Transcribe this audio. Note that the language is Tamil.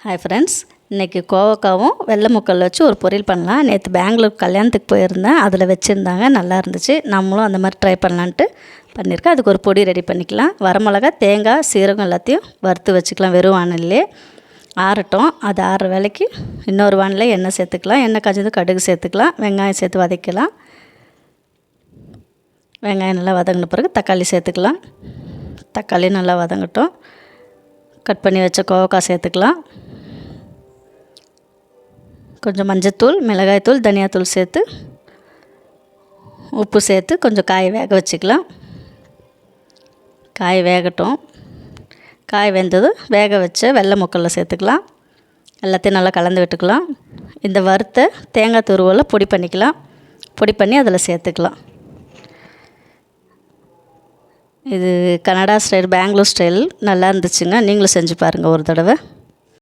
ஹாய் ஃப்ரெண்ட்ஸ், இன்றைக்கி கோவக்காவும் வெள்ளை முக்கல் வச்சு ஒரு பொரியல் பண்ணலாம். நேற்று பெங்களூர் கல்யாணத்துக்கு போயிருந்தேன், அதில் வச்சுருந்தாங்க, நல்லா இருந்துச்சு. நம்மளும் அந்த மாதிரி ட்ரை பண்ணலான்ட்டு பண்ணியிருக்கேன். அதுக்கு ஒரு பொடி ரெடி பண்ணிக்கலாம். வரமிளகா, தேங்காய், சீரகம் எல்லாத்தையும் வறுத்து வச்சுக்கலாம். வெறும் வானல்லே ஆறட்டும். அது ஆறுற வேலைக்கு இன்னொரு வானில் எண்ணெய் சேர்த்துக்கலாம். எண்ணெய் காய்ச்சது கடுகு சேர்த்துக்கலாம். வெங்காயம் சேர்த்து வதக்கலாம். வெங்காயம் நல்லா வதங்கின பிறகு தக்காளி சேர்த்துக்கலாம். தக்காளி நல்லா வதங்கட்டும். கட் பண்ணி வச்ச கோவக்காய் சேர்த்துக்கலாம். கொஞ்சம் மஞ்சத்தூள், மிளகாய்த்தூள், தனியாத்தூள் சேர்த்து உப்பு சேர்த்து கொஞ்சம் காய் வேக வச்சுக்கலாம். காய் வேகட்டும். காய் வெந்ததும் வேக வச்ச வெள்ளை முக்கல்ல சேர்த்துக்கலாம். எல்லாத்தையும் நல்லா கலந்து விட்டுக்கலாம். இந்த வறுத்த தேங்காய் துருவலை பொடி பண்ணிக்கலாம். பொடி பண்ணி அதில் சேர்த்துக்கலாம். இது கனடா ஸ்டைல், பெங்களூர் ஸ்டைல் நல்லா இருந்துச்சுங்க. நீங்களும் செஞ்சு பாருங்கள் ஒரு தடவை.